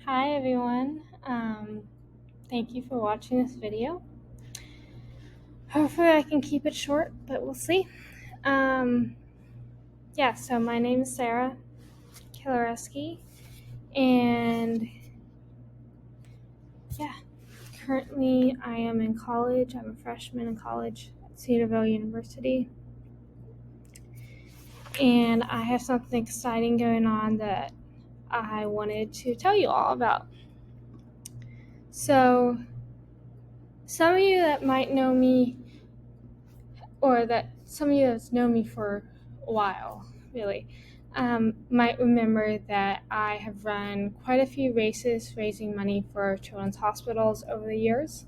Hi everyone. Thank you for watching this video. Hopefully I can keep it short, but we'll see. So my name is Sarah Kilareski, and currently I am in college. I'm a freshman in college at Cedarville University, and I have something exciting going on that I wanted to tell you all about. So, some of you that might know me, or that some of you that's known me for a while, really, might remember that I have run quite a few races raising money for children's hospitals over the years.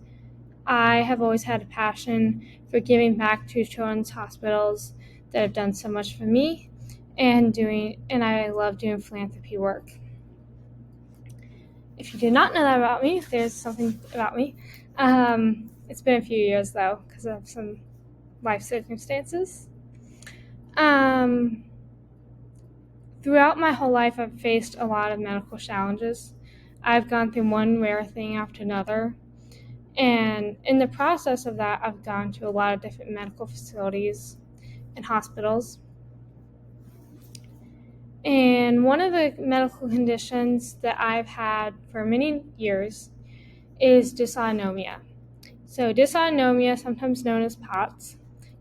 I have always had a passion for giving back to children's hospitals that have done so much for me, and I love doing philanthropy work. If you did not know that about me, there's something about me. It's been a few years though, because of some life circumstances. Throughout my whole life, I've faced a lot of medical challenges. I've gone through one rare thing after another. And in the process of that, I've gone to a lot of different medical facilities and hospitals. And one of the medical conditions that I've had for many years is dysautonomia. So dysautonomia, sometimes known as POTS,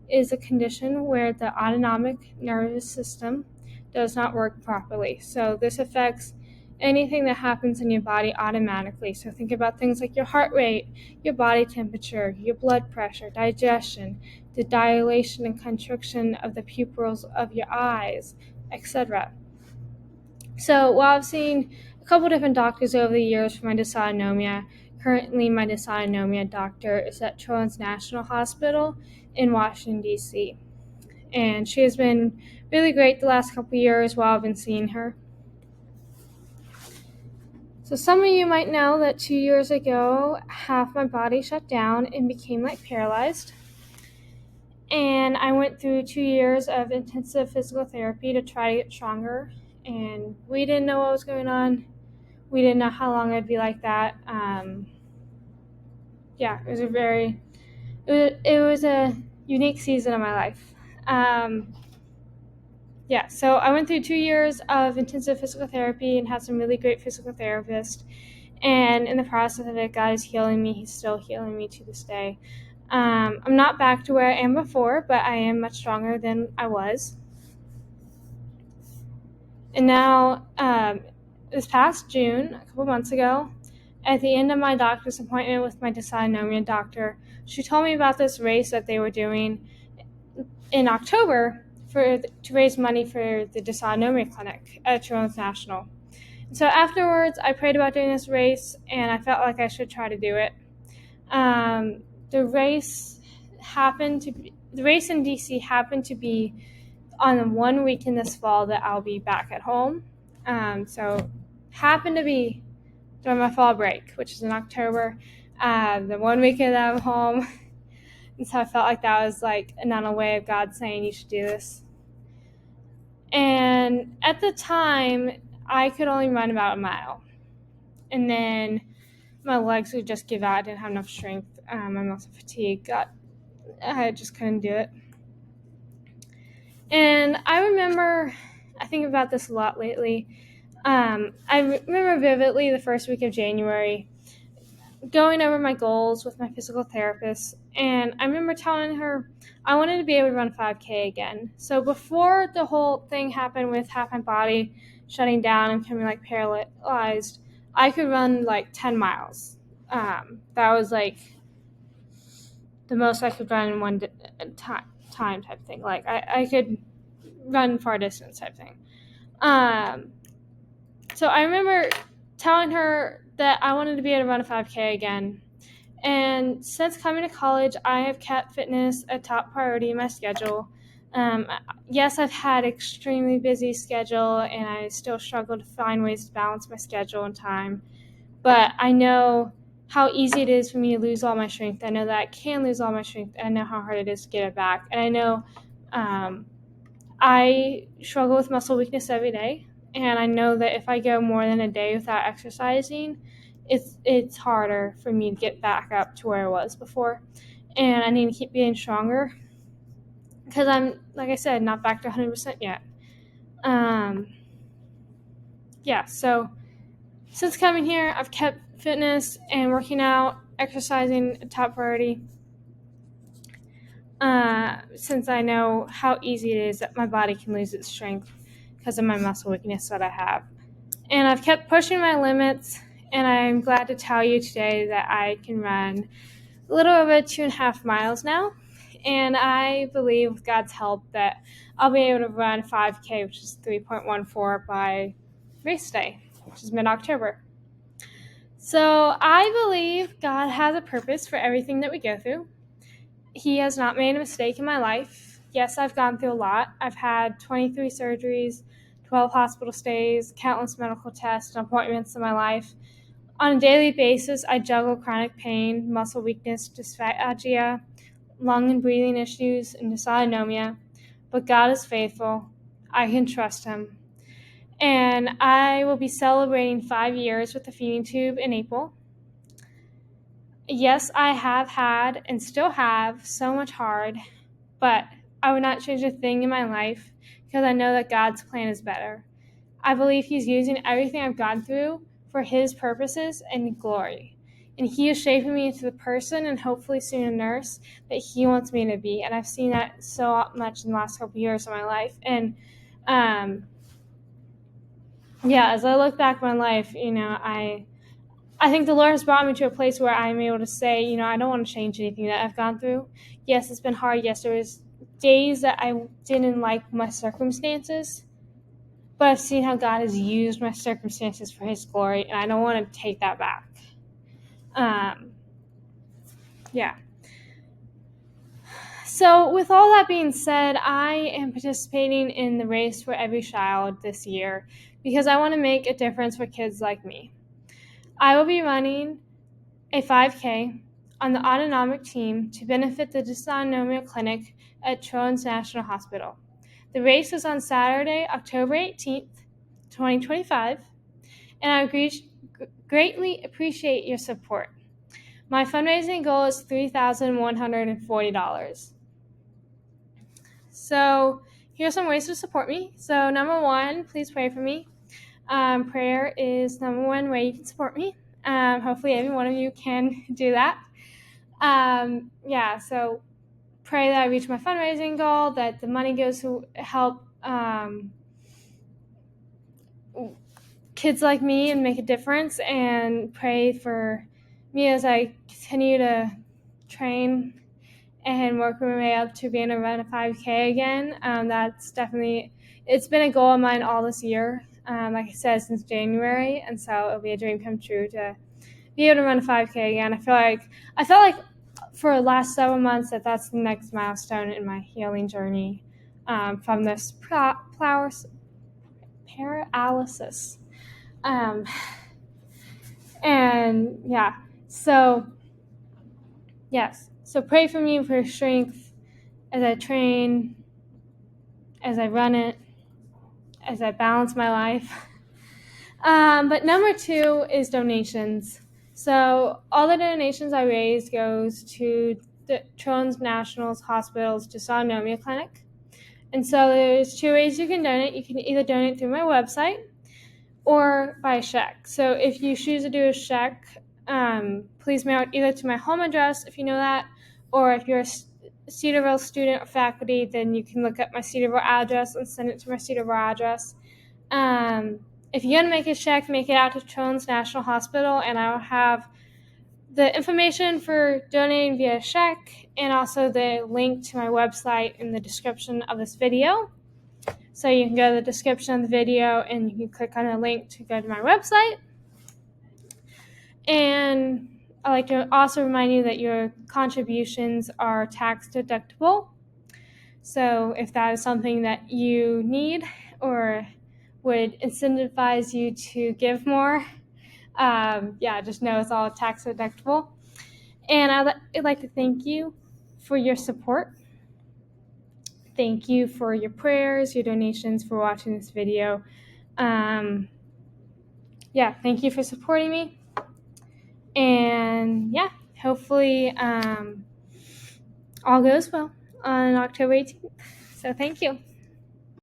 is a condition where the autonomic nervous system does not work properly. So this affects anything that happens in your body automatically. So think about things like your heart rate, your body temperature, your blood pressure, digestion, the dilation and constriction of the pupils of your eyes, etc. So while I've seen a couple different doctors over the years for my dysautonomia, currently my dysautonomia doctor is at Children's National Hospital in Washington, D.C. And she has been really great the last couple years while I've been seeing her. So some of you might know that 2 years ago, half my body shut down and became paralyzed. And I went through 2 years of intensive physical therapy to try to get stronger. And we didn't know what was going on. We didn't know how long I'd be like that. It was a unique season of my life. So I went through 2 years of intensive physical therapy and had some really great physical therapists. And in the process of it, God is healing me. He's still healing me to this day. I'm not back to where I am before, but I am much stronger than I was. And now, this past June, a couple months ago, at the end of my doctor's appointment with my dysautonomia doctor, she told me about this race that they were doing in October to raise money for the dysautonomia clinic at Children's National. So afterwards, I prayed about doing this race, and I felt like I should try to do it. The race in DC happened to be on the 1 week in this fall that I'll be back at home. So happened to be during my fall break, which is in October, the 1 week that I'm home. And so I felt like that was another way of God saying you should do this. And at the time, I could only run about a mile. And then my legs would just give out. I didn't have enough strength. My muscle fatigue I just couldn't do it. And I think about this a lot lately. I remember vividly the first week of January going over my goals with my physical therapist, and I remember telling her I wanted to be able to run 5K again. So before the whole thing happened with half my body shutting down and becoming paralyzed, I could run 10 miles. That was the most I could run in one time type thing. I could run far distance type thing. So I remember telling her that I wanted to be able to run a 5K again. And since coming to college, I have kept fitness a top priority in my schedule. Yes, I've had an extremely busy schedule, and I still struggle to find ways to balance my schedule and time. But I know how easy it is for me to lose all my strength. I know that I can lose all my strength. I know how hard it is to get it back. And I know I struggle with muscle weakness every day. and I know that if I go more than a day without exercising, it's harder for me to get back up to where I was before, and I need to keep getting stronger because I'm, like I said, not back to 100% yet. So since coming here, I've kept fitness and working out, exercising a top priority, since I know how easy it is that my body can lose its strength because of my muscle weakness that I have. And I've kept pushing my limits, and I'm glad to tell you today that I can run a little over 2.5 miles now. And I believe with God's help that I'll be able to run 5K, which is 3.14 by race day, which is mid-October. So I believe God has a purpose for everything that we go through. He has not made a mistake in my life. Yes, I've gone through a lot. I've had 23 surgeries, 12 hospital stays, countless medical tests and appointments in my life. On a daily basis, I juggle chronic pain, muscle weakness, dysphagia, lung and breathing issues, and dysautonomia. But God is faithful. I can trust Him. And I will be celebrating 5 years with the feeding tube in April. Yes, I have had and still have so much hard, but I would not change a thing in my life because I know that God's plan is better. I believe He's using everything I've gone through for His purposes and glory. And He is shaping me into the person and hopefully soon a nurse that He wants me to be. And I've seen that so much in the last couple of years of my life. And as I look back on my life, I think the Lord has brought me to a place where I'm able to say, I don't want to change anything that I've gone through. Yes, it's been hard. Yes, there was days that I didn't like my circumstances, but I've seen how God has used my circumstances for His glory, and I don't want to take that back. So with all that being said, I am participating in the Race for Every Child this year because I want to make a difference for kids like me. I will be running a 5K on the Autonomic Team to benefit the Dysautonomia Clinic at Children's National Hospital. The race is on Saturday, October 18th, 2025, and I greatly appreciate your support. My fundraising goal is $3,140. So here's some ways to support me. So number one, please pray for me. Prayer is number one way you can support me. Hopefully every one of you can do that. So pray that I reach my fundraising goal, that the money goes to help kids like me and make a difference, and pray for me as I continue to train and work my way up to being able to run a 5K again. It's been a goal of mine all this year, like I said, since January, and so it'll be a dream come true to be able to run a 5K again. I felt like for the last 7 months that's the next milestone in my healing journey from this paralysis. So pray for me for strength as I train, as I run it, as I balance my life. But number two is donations. So all the donations I raise goes to the Children's National Hospital's Dysautonomia Clinic. And so there's two ways you can donate. You can either donate through my website or by a check. So if you choose to do a check, please mail it either to my home address if you know that, or if you're a Cedarville student or faculty, then you can look up my Cedarville address and send it to my Cedarville address. If you're going to make a check, make it out to Children's National Hospital, and I will have the information for donating via check and also the link to my website in the description of this video. So you can go to the description of the video and you can click on the link to go to my website. And I'd like to also remind you that your contributions are tax deductible. So if that is something that you need or would incentivize you to give more, just know it's all tax deductible. And I'd like to thank you for your support. Thank you for your prayers, your donations, for watching this video. Yeah, thank you for supporting me. And yeah, hopefully all goes well on October 18th. So thank you.